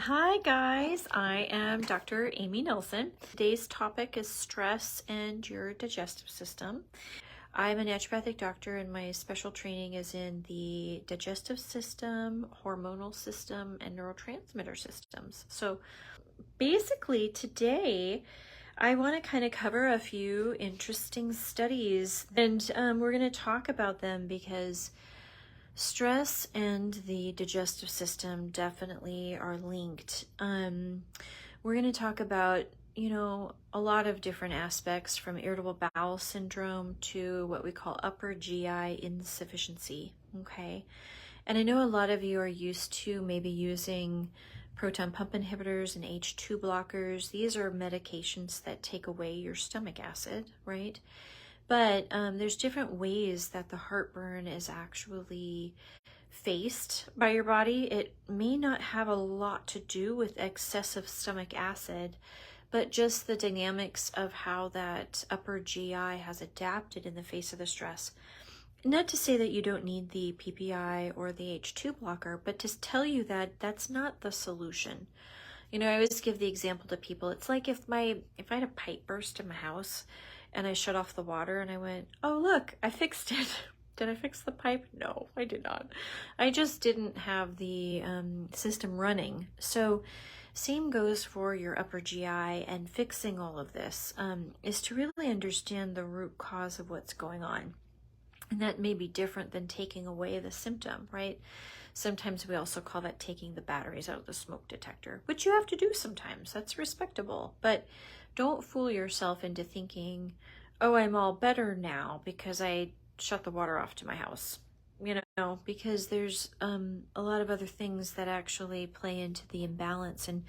Hi guys, I am Dr. Amy Nelson. Today's topic is stress and your digestive system. I'm a naturopathic doctor and my special training is in the digestive system, hormonal system, and neurotransmitter systems. So basically today I want to kind of cover a few interesting studies and we're going to talk about them because stress and the digestive system definitely are linked. We're going to talk about, a lot of different aspects from irritable bowel syndrome to what we call upper GI insufficiency. Okay. And I know a lot of you are used to maybe using proton pump inhibitors and H2 blockers. These are medications that take away your stomach acid, right? But there's different ways that the heartburn is actually faced by your body. It may not have a lot to do with excessive stomach acid, but just the dynamics of how that upper GI has adapted in the face of the stress. Not to say that you don't need the PPI or the H2 blocker, but to tell you that that's not the solution. I always give the example to people. It's like if I had a pipe burst in my house and I shut off the water and I went, oh, look, I fixed it. Did I fix the pipe? No, I did not. I just didn't have the system running. So same goes for your upper GI, and fixing all of this is to really understand the root cause of what's going on. And that may be different than taking away the symptom, right? Sometimes we also call that taking the batteries out of the smoke detector, which you have to do sometimes. That's respectable. But don't fool yourself into thinking, oh, I'm all better now because I shut the water off to my house. Because there's a lot of other things that actually play into the imbalance, and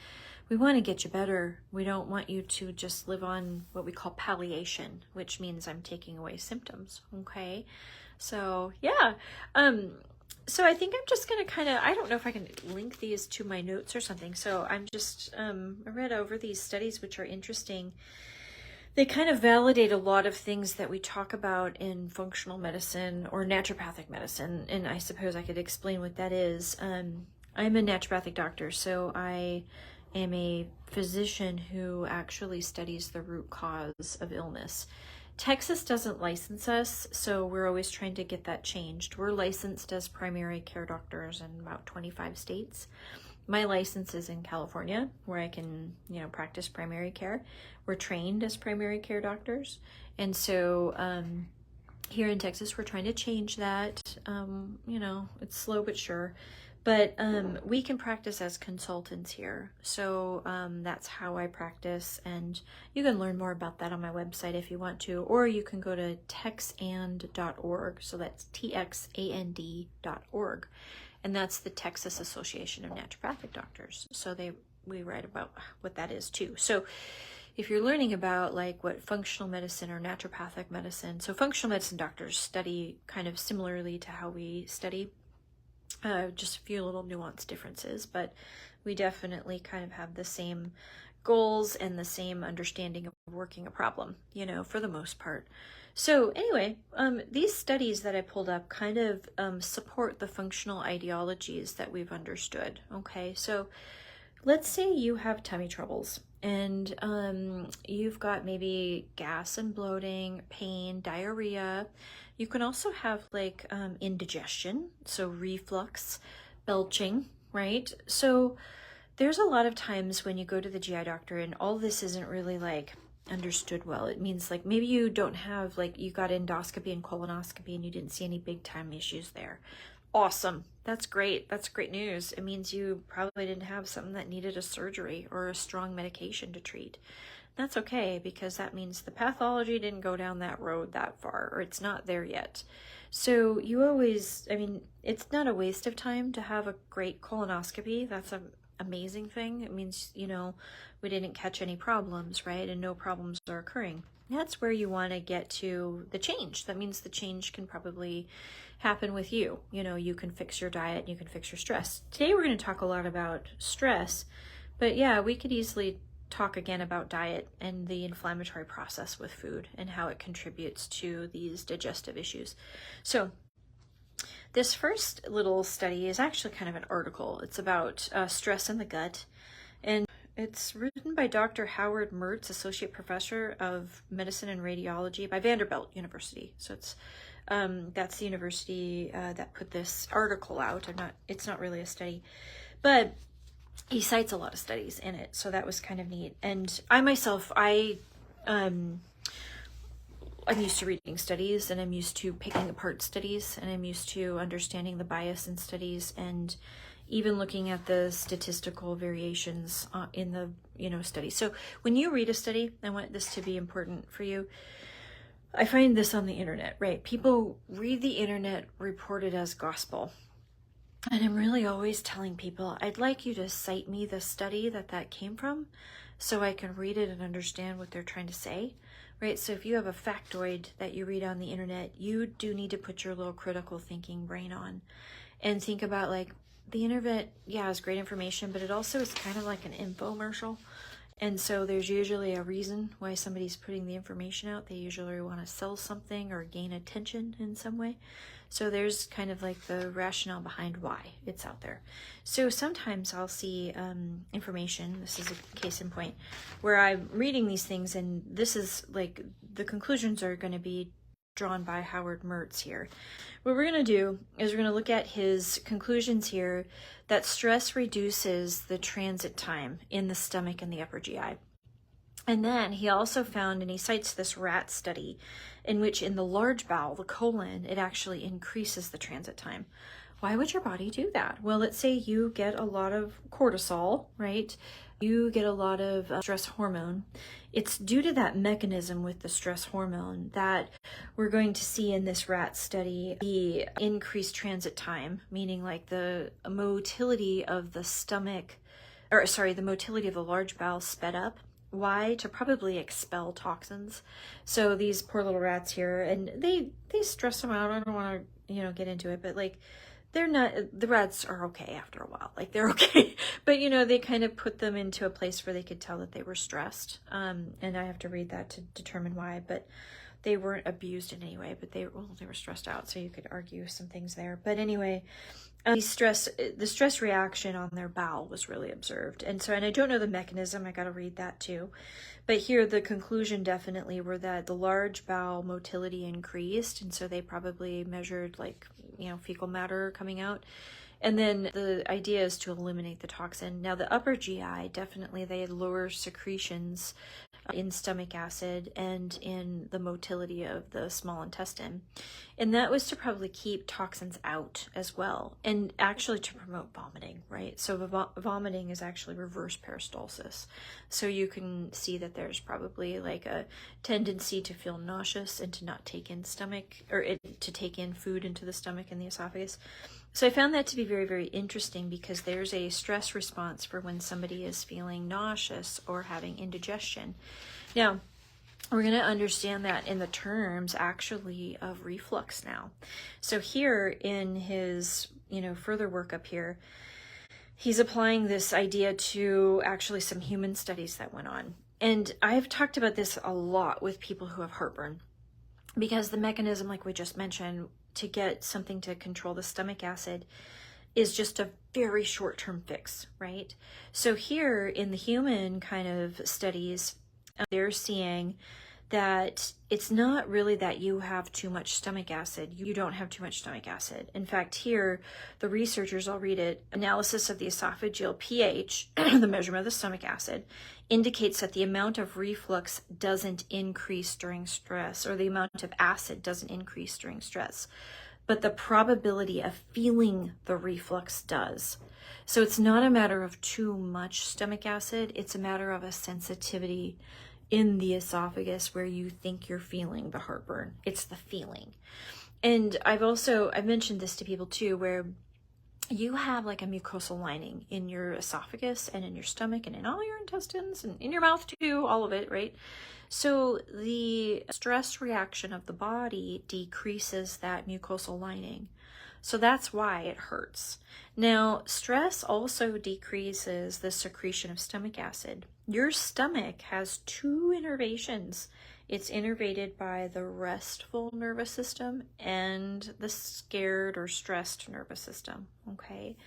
we want to get you better. We don't want you to just live on what we call palliation, which means I'm taking away symptoms. Okay. So yeah. So I think I'm just going to I don't know if I can link these to my notes or something. So I'm just, I read over these studies, which are interesting. They kind of validate a lot of things that we talk about in functional medicine or naturopathic medicine. And I suppose I could explain what that is. I'm a naturopathic doctor, so I am a physician who actually studies the root cause of illness. Texas doesn't license us, so we're always trying to get that changed. We're licensed as primary care doctors in about 25 states. My license is in California, where I can, practice primary care. We're trained as primary care doctors. And so here in Texas, we're trying to change that. It's slow but sure. But we can practice as consultants here. So that's how I practice. And you can learn more about that on my website if you want to. Or you can go to texand.org. So that's TXAND.org. And that's the Texas Association of Naturopathic Doctors. So we write about what that is too. So if you're learning about like what functional medicine or naturopathic medicine, so functional medicine doctors study kind of similarly to how we study, just a few little nuanced differences, but we definitely kind of have the same goals and the same understanding of working a problem, for the most part. So anyway, these studies that I pulled up kind of support the functional ideologies that we've understood. Okay, so let's say you have tummy troubles and you've got maybe gas and bloating, pain, diarrhea. You can also have like indigestion, so reflux, belching, right? So there's a lot of times when you go to the GI doctor and all this isn't really like understood well. It means like maybe you don't have like you got endoscopy and colonoscopy and you didn't see any big time issues there. Awesome. That's great. That's great news. It means you probably didn't have something that needed a surgery or a strong medication to treat. That's okay, because that means the pathology didn't go down that road that far, or it's not there yet. So you always, it's not a waste of time to have a great colonoscopy. That's an amazing thing. It means, we didn't catch any problems, right? And no problems are occurring. That's where you want to get to the change. That means the change can probably happen with you. You can fix your diet, you can fix your stress. Today we're going to talk a lot about stress, but yeah, we could easily talk again about diet and the inflammatory process with food and how it contributes to these digestive issues. So This first little study is actually kind of an article. It's about stress in the gut, and it's written by Dr. Howard Mertz, Associate Professor of Medicine and Radiology by Vanderbilt University. So it's that's the university that put this article out. It's not really a study, but he cites a lot of studies in it, so that was kind of neat. And I myself, I'm used to reading studies, and I'm used to picking apart studies, and I'm used to understanding the bias in studies, and even looking at the statistical variations in the study. So when you read a study, I want this to be important for you. I find this on the internet, right? People read the internet, report it as gospel. And I'm really always telling people, I'd like you to cite me the study that came from so I can read it and understand what they're trying to say, right? So if you have a factoid that you read on the internet, you do need to put your little critical thinking brain on and think about, like, the internet, yeah, is great information, but it also is kind of like an infomercial. And so there's usually a reason why somebody's putting the information out. They usually want to sell something or gain attention in some way. So there's kind of like the rationale behind why it's out there. So sometimes I'll see information, this is a case in point, where I'm reading these things, and this is like, the conclusions are going to be drawn by Howard Mertz here. What we're going to do is we're going to look at his conclusions here that stress reduces the transit time in the stomach and the upper GI. And then he also found, and he cites this rat study, in which in the large bowel, the colon, it actually increases the transit time. Why would your body do that? Well, let's say you get a lot of cortisol, right? You get a lot of stress hormone. It's due to that mechanism with the stress hormone that we're going to see in this rat study the increased transit time, meaning like the motility of the stomach, the motility of the large bowel sped up. Why? To probably expel toxins. So these poor little rats here, and they stress them out. I don't want to, get into it, but like, the rats are okay after a while. Like, they're okay, but they kind of put them into a place where they could tell that they were stressed. And I have to read that to determine why, but they weren't abused in any way, but they were stressed out. So you could argue some things there. But anyway, the stress reaction on their bowel was really observed. And I don't know the mechanism. I got to read that too. But here, the conclusion definitely were that the large bowel motility increased. And so they probably measured fecal matter coming out. And then the idea is to eliminate the toxin. Now the upper GI, definitely they had lower secretions in stomach acid and in the motility of the small intestine. And that was to probably keep toxins out as well, and actually to promote vomiting, right? So vomiting is actually reverse peristalsis. So you can see that there's probably like a tendency to feel nauseous and to not take in to take in food into the stomach and the esophagus. So I found that to be very, very interesting, because there's a stress response for when somebody is feeling nauseous or having indigestion. Now, we're going to understand that in the terms actually of reflux now. So here in his, further work up here, he's applying this idea to actually some human studies that went on. And I've talked about this a lot with people who have heartburn, because the mechanism, like we just mentioned, to get something to control the stomach acid is just a very short-term fix, right? So here in the human kind of studies, they're seeing that it's not really that you have too much stomach acid. You don't have too much stomach acid. In fact, here, the researchers, I'll read it, analysis of the esophageal pH, the measurement of the stomach acid, indicates that the amount of reflux doesn't increase during stress, or the amount of acid doesn't increase during stress, but the probability of feeling the reflux does. So it's not a matter of too much stomach acid, it's a matter of a sensitivity in the esophagus where you think you're feeling the heartburn. It's the feeling. And I've mentioned this to people too, where you have like a mucosal lining in your esophagus and in your stomach and in all your intestines and in your mouth too, all of it, right? So the stress reaction of the body decreases that mucosal lining. So that's why it hurts. Now, stress also decreases the secretion of stomach acid. Your stomach has two innervations It's innervated by the restful nervous system and the scared or stressed nervous system, okay?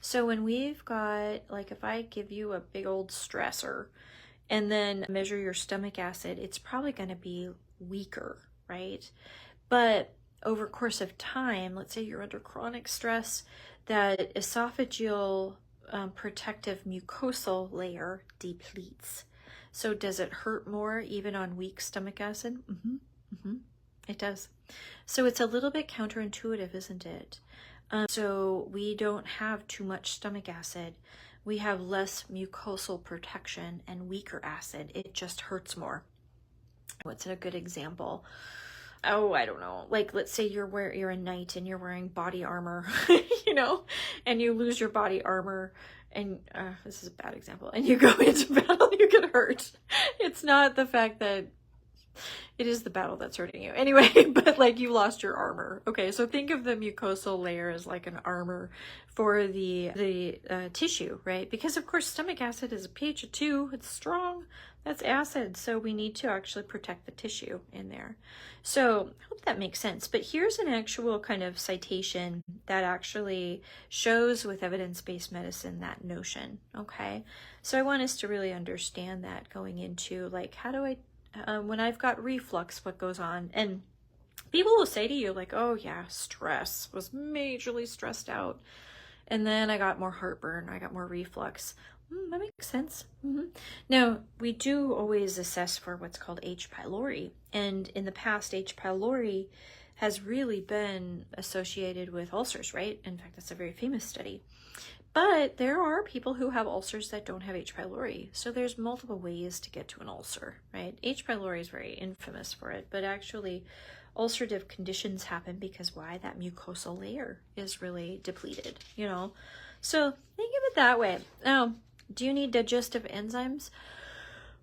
So when we've got, like if I give you a big old stressor and then measure your stomach acid, it's probably going to be weaker, right? But over the course of time, let's say you're under chronic stress, that esophageal protective mucosal layer depletes. So does it hurt more even on weak stomach acid? It does. So it's a little bit counterintuitive, isn't it? So we don't have too much stomach acid. We have less mucosal protection and weaker acid. It just hurts more. What's a good example? Oh, I don't know. Like, let's say you're a knight and you're wearing body armor, you know, and you lose your body armor, and this is a bad example, and you go into battle, you get hurt. It's not the fact that it is the battle that's hurting you. Anyway, but like you lost your armor. Okay, so think of the mucosal layer as like an armor for the tissue, right? Because of course stomach acid is a pH of 2. It's strong. That's acid. So we need to actually protect the tissue in there. So I hope that makes sense. But here's an actual kind of citation that actually shows with evidence-based medicine that notion, okay? So I want us to really understand that going into like, how do I when I've got reflux, what goes on? And people will say to you like, oh yeah, stress, was majorly stressed out. And then I got more heartburn, I got more reflux. That makes sense. Now, we do always assess for what's called H. pylori. And in the past, H. pylori has really been associated with ulcers, right? In fact, that's a very famous study. But there are people who have ulcers that don't have H. pylori. So there's multiple ways to get to an ulcer, right? H. pylori is very infamous for it, but actually ulcerative conditions happen because why? That mucosal layer is really depleted, you know? So think of it that way. Now, do you need digestive enzymes?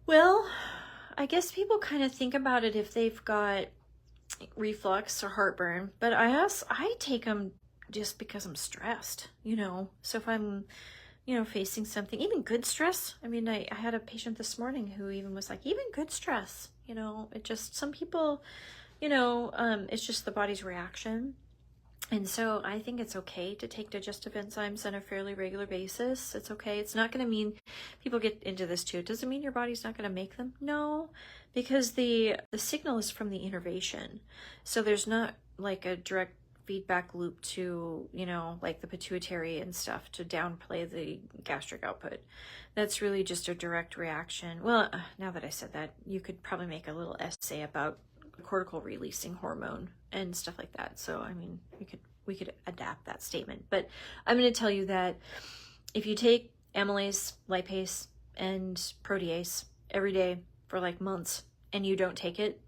Well, I guess people kind of think about it if they've got reflux or heartburn, but I take them just because I'm stressed, you know. So if I'm, you know, facing something, even good stress. I mean, I had a patient this morning who even was like, even good stress, you know, it just, some people, you know, it's just the body's reaction. And so I think it's okay to take digestive enzymes on a fairly regular basis. It's okay. It's not going to mean, people get into this too, does it mean your body's not going to make them? No, because the signal is from the innervation. So there's not like a direct feedback loop to, you know, like the pituitary and stuff to downplay the gastric output. That's really just a direct reaction. Well, now that I said that, you could probably make a little essay about cortical releasing hormone and stuff like that. So, I mean, we could adapt that statement. But I'm going to tell you that if you take amylase, lipase, and protease every day for like months and you don't take it,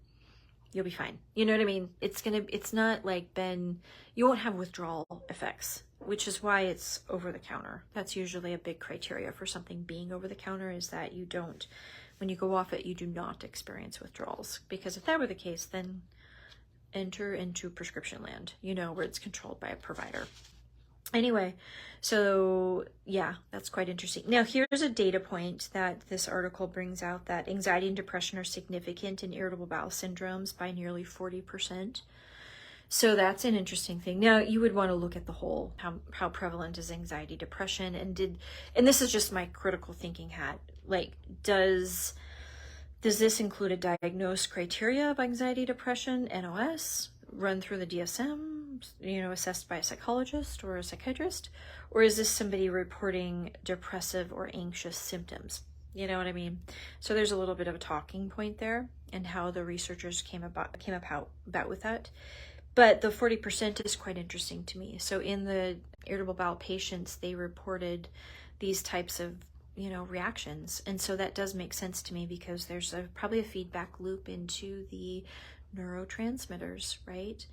you'll be fine. You know what I mean? It's not like you won't have withdrawal effects, which is why it's over the counter. That's usually a big criteria for something being over the counter, is that you don't, when you go off it, you do not experience withdrawals. Because if that were the case, then enter into prescription land, you know, where it's controlled by a provider. Anyway, so yeah, that's quite interesting. Now, here's a data point that this article brings out, that anxiety and depression are significant in irritable bowel syndromes by nearly 40%. So that's an interesting thing. Now, you would want to look at the whole, how prevalent is anxiety, depression, and this is just my critical thinking hat. Like, does this include a diagnosed criteria of anxiety, depression, NOS, run through the DSM, you know, assessed by a psychologist or a psychiatrist? Or is this somebody reporting depressive or anxious symptoms? You know what I mean? So there's a little bit of a talking point there, and how the researchers came about with that. But the 40% is quite interesting to me. So in the irritable bowel patients, they reported these types of, you know, reactions. And so that does make sense to me, because there's probably a feedback loop into the neurotransmitters, right?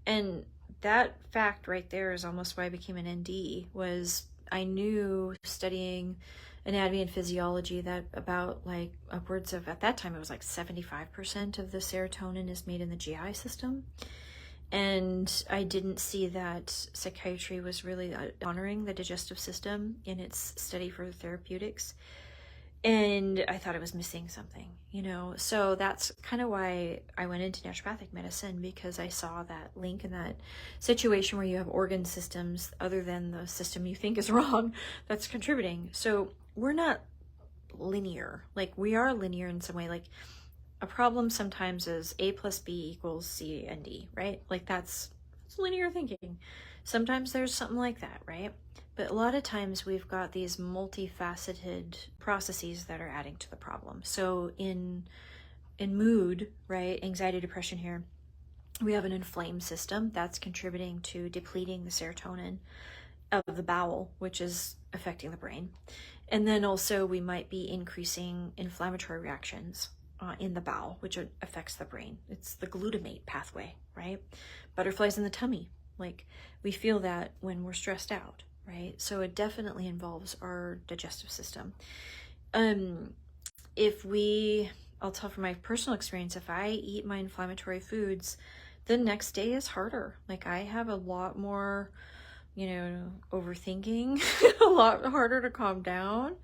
And that fact right there is almost why I became an ND, was I knew, studying anatomy and physiology, that about like upwards of, at that time it was like 75% of the serotonin is made in the GI system. And I didn't see that psychiatry was really honoring the digestive system in its study for therapeutics. And I thought I was missing something, you know? So that's kind of why I went into naturopathic medicine, because I saw that link in that situation where you have organ systems other than the system you think is wrong that's contributing. So we're not linear. Like, we are linear in some way. Like, a problem sometimes is A plus B equals C and D, right? Like, that's linear thinking. Sometimes there's something like that, right? But a lot of times we've got these multifaceted processes that are adding to the problem. So in mood, right, anxiety, depression here, we have an inflamed system that's contributing to depleting the serotonin of the bowel, which is affecting the brain. And then also we might be increasing inflammatory reactions in the bowel, which affects the brain. It's the glutamate pathway, right? Butterflies in the tummy. Like, we feel that when we're stressed out, right? So it definitely involves our digestive system. I'll tell from my personal experience, if I eat my inflammatory foods, the next day is harder. Like, I have a lot more, overthinking, a lot harder to calm down.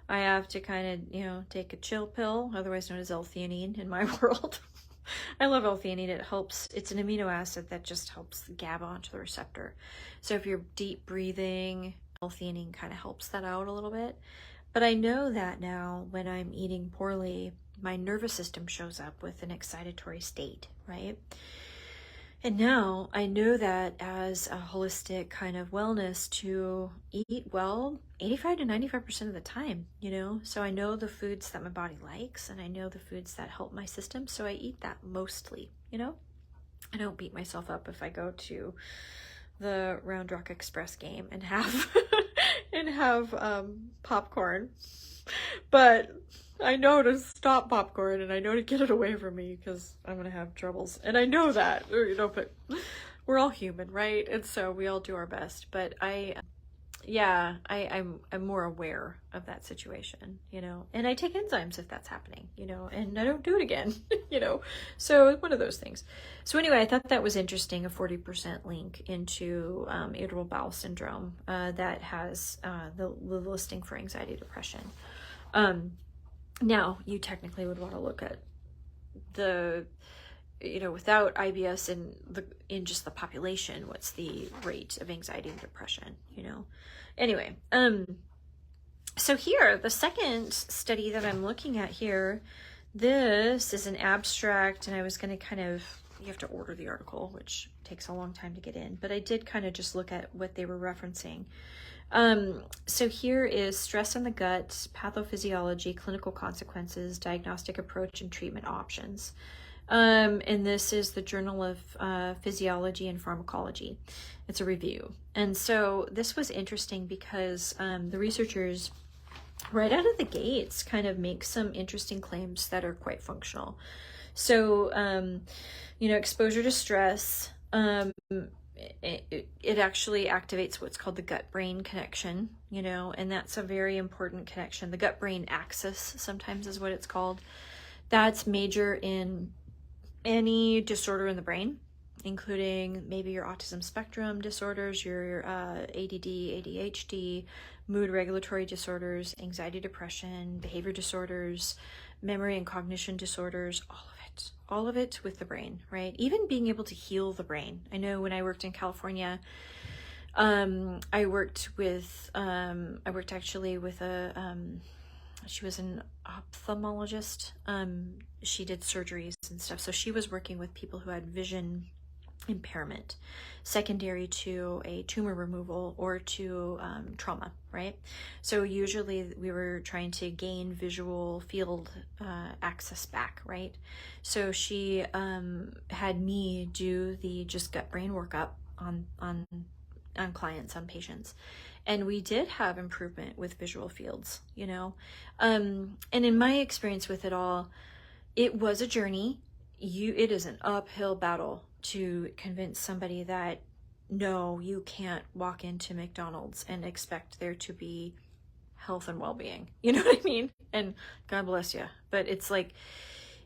I have to kind of, take a chill pill, otherwise known as L-theanine in my world. I love L-theanine. It helps. It's an amino acid that just helps GABA onto the receptor. So if you're deep breathing, L-theanine kind of helps that out a little bit. But I know that now when I'm eating poorly, my nervous system shows up with an excitatory state, right? And now I know that as a holistic kind of wellness to eat well 85 to 95% of the time, So I know the foods that my body likes, and I know the foods that help my system. So I eat that mostly, I don't beat myself up if I go to the Round Rock Express game and have popcorn. But I know to stop popcorn, and I know to get it away from me because I'm going to have troubles. And I know that, but we're all human, right? And so we all do our best. But I'm more aware of that situation, and I take enzymes if that's happening, and I don't do it again, so one of those things. So anyway, I thought that was interesting, a 40% link into irritable bowel syndrome that has the listing for anxiety, depression. Now you would want to look at the, without IBS in just the population, what's the rate of anxiety and depression, Anyway, so here, the second study that I'm looking at here, this is an abstract, and I was going to you have to order the article, which takes a long time to get in, but I did kind of just look at what they were referencing. So here is stress in the gut, pathophysiology, clinical consequences, diagnostic approach, and treatment options. And this is the Journal of Physiology and Pharmacology. It's a review. And so this was interesting because the researchers right out of the gates kind of make some interesting claims that are quite functional. So, exposure to stress, it actually activates what's called the gut-brain connection, and that's a very important connection. The gut-brain axis sometimes is what it's called. That's major in any disorder in the brain, including maybe your autism spectrum disorders, your ADD, ADHD, mood regulatory disorders, anxiety, depression, behavior disorders, memory and cognition disorders, all of it with the brain, right? Even being able to heal the brain. I know when I worked in California, I worked actually with she was an ophthalmologist. She did surgeries and stuff. So she was working with people who had vision impairment secondary to a tumor removal or to trauma, right? So usually we were trying to gain visual field access back, right? So she had me do the just gut brain workup on clients, on patients. And we did have improvement with visual fields, and in my experience with it all, it was a journey. It is an uphill battle to convince somebody that, no, you can't walk into McDonald's and expect there to be health and well-being. You know what I mean? And God bless you. But it's like,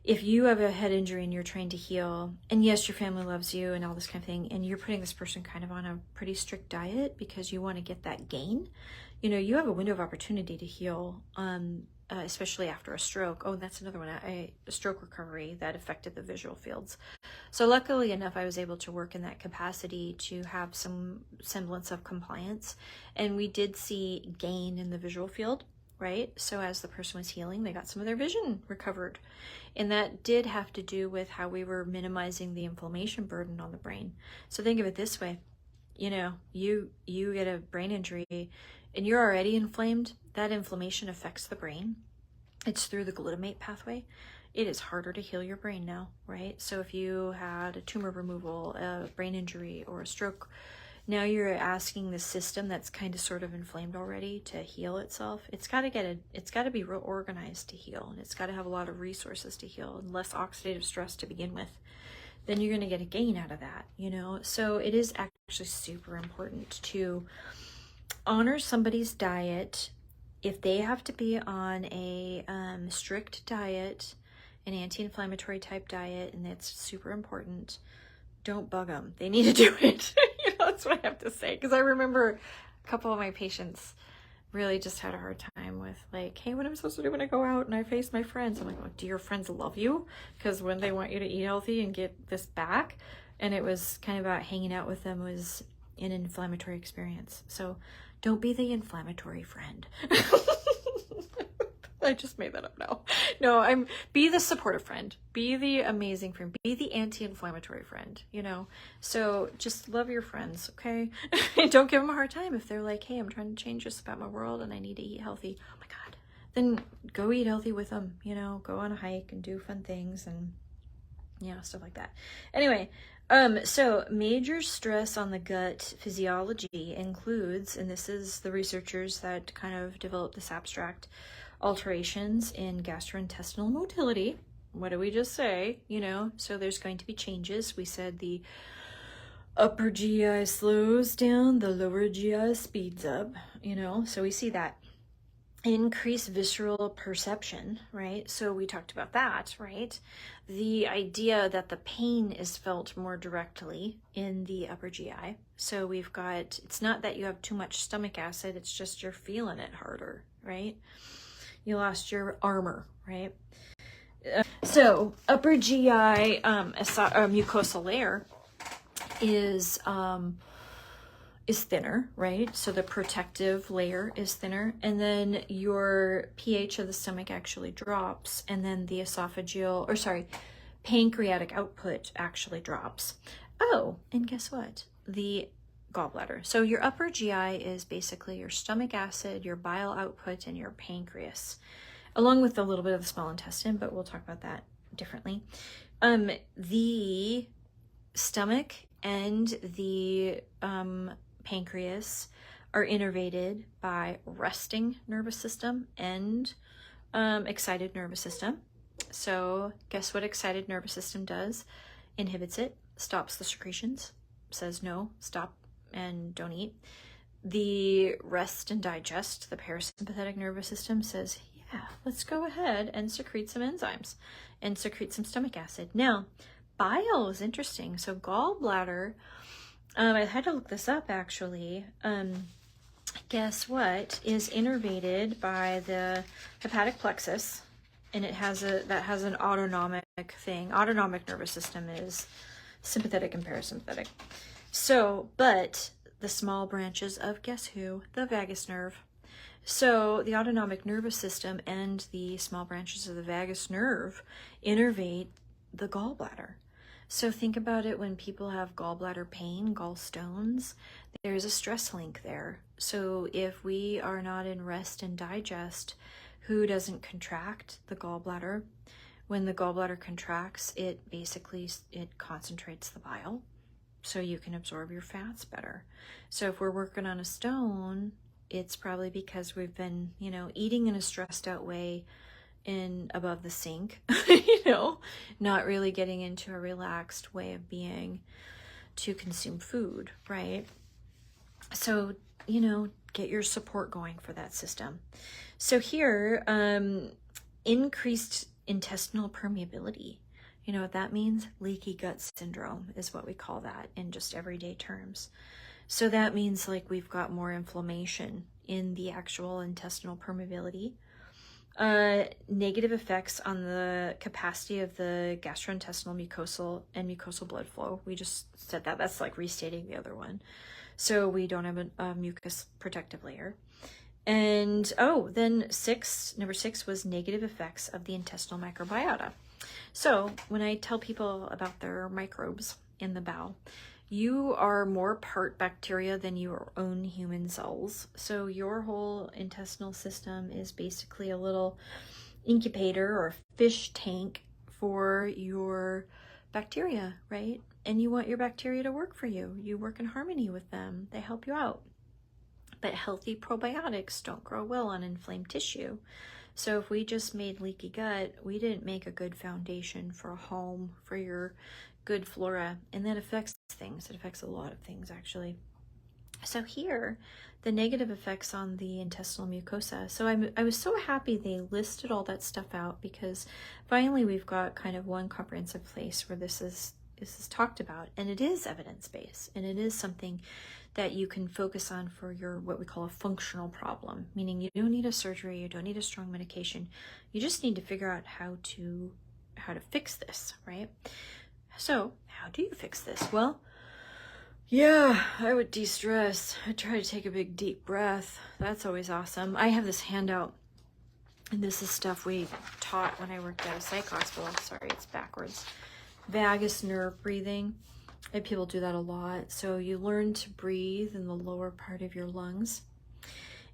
if you have a head injury and you're trying to heal, and yes, your family loves you and all this kind of thing, and you're putting this person kind of on a pretty strict diet because you want to get that gain, you have a window of opportunity to heal especially after a stroke. Oh, that's another one, a stroke recovery that affected the visual fields. So luckily enough, I was able to work in that capacity to have some semblance of compliance. And we did see gain in the visual field, right? So as the person was healing, they got some of their vision recovered. And that did have to do with how we were minimizing the inflammation burden on the brain. So think of it this way. You know, you get a brain injury and you're already inflamed. That inflammation affects the brain. It's through the glutamate pathway. It is harder to heal your brain now, right? So if you had a tumor removal, a brain injury, or a stroke, now you're asking the system that's kind of sort of inflamed already to heal itself. It's got to be real organized to heal, and it's got to have a lot of resources to heal and less oxidative stress to begin with. Then you're going to get a gain out of that, you know? So it is actually super important to honor somebody's diet. If they have to be on a strict diet, an anti-inflammatory type diet, and that's super important, don't bug them. They need to do it. You know, that's what I have to say. Because I remember a couple of my patients really just had a hard time with like, hey, what am I supposed to do when I go out and I face my friends? I'm like, well, do your friends love you? Because when they want you to eat healthy and get this back, and it was kind of about hanging out with them was an inflammatory experience. So don't be the inflammatory friend. I just made that up now. No, be the supportive friend, be the amazing friend, be the anti-inflammatory friend, you know? So just love your friends, okay? Don't give them a hard time if they're like, hey, I'm trying to change this about my world and I need to eat healthy. Oh my God. Then go eat healthy with them, you know, go on a hike and do fun things and, you know, stuff like that. Anyway, so major stress on the gut physiology includes, and this is the researchers that kind of developed this abstract, alterations in gastrointestinal motility. What do we just say? You know, so there's going to be changes. We said the upper GI slows down, the lower GI speeds up, you know, so we see that. Increased visceral perception, right? So we talked about that, right? The idea that the pain is felt more directly in the upper GI. So we've got, it's not that you have too much stomach acid, it's just you're feeling it harder, right? You lost your armor, right? So upper GI mucosal layer is thinner, right? So the protective layer is thinner, and then your pH of the stomach actually drops, and then the pancreatic output actually drops. Oh, and guess what? The gallbladder. So your upper GI is basically your stomach acid, your bile output, and your pancreas, along with a little bit of the small intestine, but we'll talk about that differently. The stomach and the pancreas are innervated by resting nervous system and excited nervous system. So guess what excited nervous system does? Inhibits it, stops the secretions, says no, stop and don't eat. The rest and digest, the parasympathetic nervous system says, yeah, let's go ahead and secrete some enzymes and secrete some stomach acid. Now, bile is interesting. So gallbladder, I had to look this up actually. Guess what is innervated by the hepatic plexus, and it has an autonomic thing. Autonomic nervous system is sympathetic and parasympathetic. So, but the small branches of guess who? The vagus nerve. So the autonomic nervous system and the small branches of the vagus nerve innervate the gallbladder. So think about it when people have gallbladder pain, gallstones, there's a stress link there. So if we are not in rest and digest, who doesn't contract? The gallbladder. When the gallbladder contracts, it concentrates the bile so you can absorb your fats better. So if we're working on a stone, it's probably because we've been, eating in a stressed out way in above the sink, not really getting into a relaxed way of being to consume food, right? So, get your support going for that system. So here, increased intestinal permeability. You know what that means? Leaky gut syndrome is what we call that in just everyday terms. So that means like we've got more inflammation in the actual intestinal permeability. Negative effects on the capacity of the gastrointestinal mucosal and mucosal blood flow. We just said that. That's like restating the other one. So we don't have a mucus protective layer. And then number six was negative effects of the intestinal microbiota. So when I tell people about their microbes in the bowel, you are more part bacteria than your own human cells. So your whole intestinal system is basically a little incubator or fish tank for your bacteria, right? And you want your bacteria to work for you. You work in harmony with them. They help you out. But healthy probiotics don't grow well on inflamed tissue. So if we just made leaky gut, we didn't make a good foundation for a home for your good flora, and that affects things. It affects a lot of things, actually. So here, the negative effects on the intestinal mucosa. So I was so happy they listed all that stuff out, because finally we've got kind of one comprehensive place where this is talked about, and it is evidence-based, and it is something that you can focus on for your what we call a functional problem, meaning you don't need a surgery, you don't need a strong medication, you just need to figure out how to fix this, right? So how do you fix this? Well, yeah, I would de-stress. I try to take a big deep breath. That's always awesome. I have this handout, and this is stuff we taught when I worked at a psych hospital. Sorry, it's backwards. Vagus nerve breathing. And people do that a lot. So you learn to breathe in the lower part of your lungs,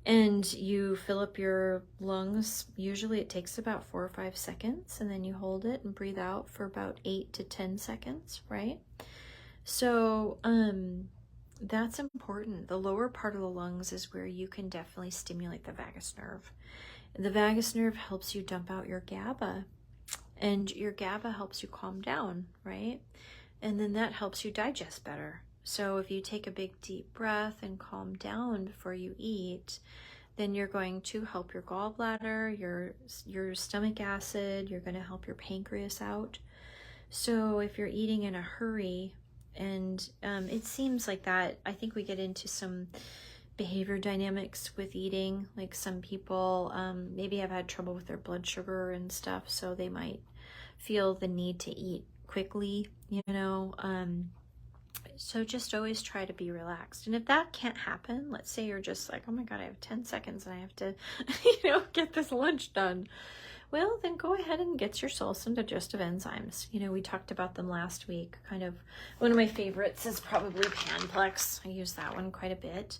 and you fill up your lungs. Usually it takes about 4 or 5 seconds, and then you hold it and breathe out for about 8 to 10 seconds, right? So that's important. The lower part of the lungs is where you can definitely stimulate the vagus nerve. The vagus nerve helps you dump out your GABA, and your GABA helps you calm down, right? And then that helps you digest better. So if you take a big deep breath and calm down before you eat, then you're going to help your gallbladder, your stomach acid, you're going to help your pancreas out. So if you're eating in a hurry, and it seems like that, I think we get into some behavior dynamics with eating. Like some people maybe have had trouble with their blood sugar and stuff, so they might feel the need to eat quickly, so just always try to be relaxed. And if that can't happen, let's say you're just like, oh my God, I have 10 seconds and I have to, get this lunch done. Well, then go ahead and get yourself some digestive enzymes. We talked about them last week. Kind of one of my favorites is probably Panplex. I use that one quite a bit.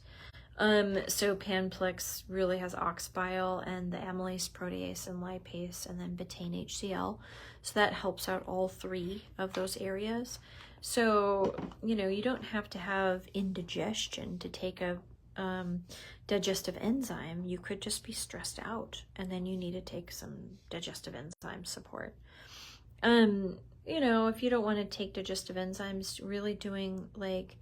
So Panplex really has ox bile and the amylase, protease, and lipase, and then betaine HCl. So that helps out all 3 of those areas. So, you don't have to have indigestion to take a digestive enzyme. You could just be stressed out, and then you need to take some digestive enzyme support. If you don't want to take digestive enzymes, really doing like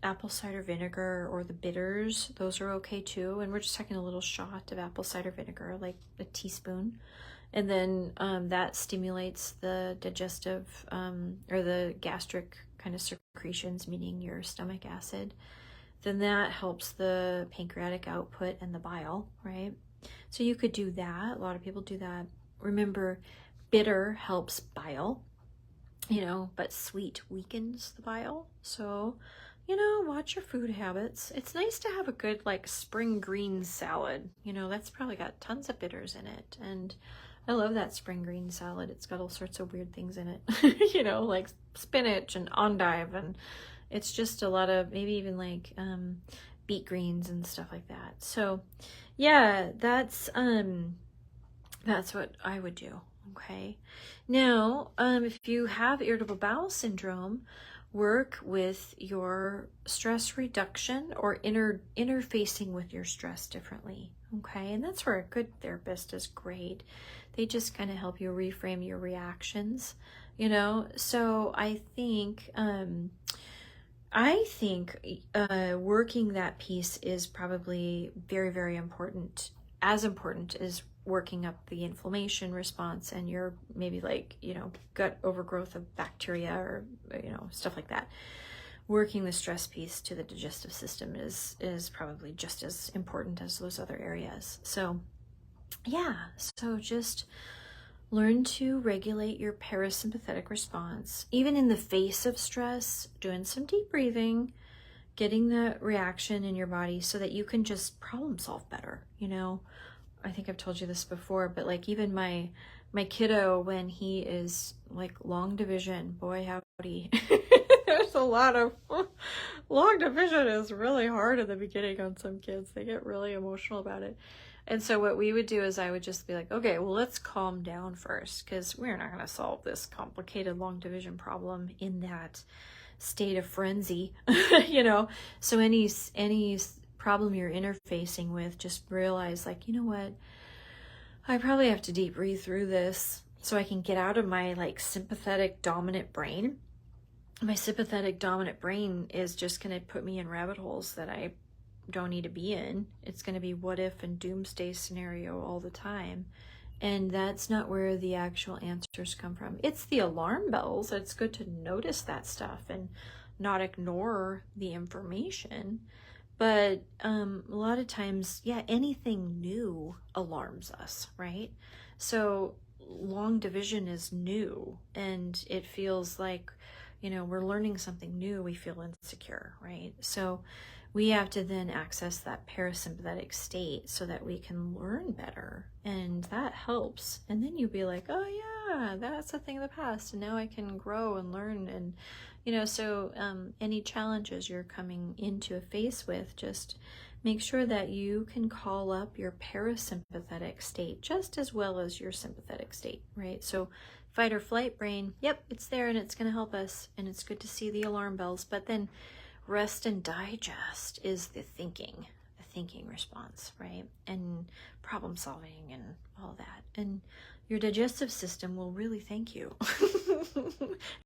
apple cider vinegar or the bitters, those are okay too. And we're just taking a little shot of apple cider vinegar, like a teaspoon. And then that stimulates the digestive or the gastric kind of secretions, meaning your stomach acid. Then that helps the pancreatic output and the bile, right? So you could do that. A lot of people do that. Remember, bitter helps bile, but sweet weakens the bile. So, watch your food habits. It's nice to have a good spring green salad. That's probably got tons of bitters in it. And I love that spring green salad. It's got all sorts of weird things in it, like spinach and endive, and it's just a lot of maybe even beet greens and stuff like that. So yeah, that's what I would do. Okay. Now, if you have irritable bowel syndrome, work with your stress reduction or interfacing with your stress differently. Okay. And that's where a good therapist is great. They just kind of help you reframe your reactions, So I think working that piece is probably very, very important, as important as working up the inflammation response and your maybe gut overgrowth of bacteria or, stuff like that. Working the stress piece to the digestive system is probably just as important as those other areas. So yeah, so just learn to regulate your parasympathetic response. Even in the face of stress, doing some deep breathing, getting the reaction in your body so that you can just problem solve better. I think I've told you this before, but like even my kiddo, when he is like long division, boy howdy, there's a lot of long division is really hard in the beginning on some kids. They get really emotional about it. And so what we would do is I would just be like, okay, well, let's calm down first, because we're not going to solve this complicated long division problem in that state of frenzy, So any problem you're interfacing with, just realize like, you know what, I probably have to deep breathe through this so I can get out of my like sympathetic dominant brain. My sympathetic dominant brain is just going to put me in rabbit holes that I don't need to be in. It's going to be what if and doomsday scenario all the time. And that's not where the actual answers come from. It's the alarm bells. It's good to notice that stuff and not ignore the information. But a lot of times, yeah, anything new alarms us, right? So long division is new, and it feels like, we're learning something new. We feel insecure, right? So we have to then access that parasympathetic state so that we can learn better, and that helps. And then you'll be like, oh yeah, that's a thing of the past, and now I can grow and learn. And so any challenges you're coming into a face with, just make sure that you can call up your parasympathetic state just as well as your sympathetic state, right? So fight or flight brain, yep, it's there and it's going to help us, and it's good to see the alarm bells. But then rest and digest is the thinking response, right? And problem solving and all that. And your digestive system will really thank you.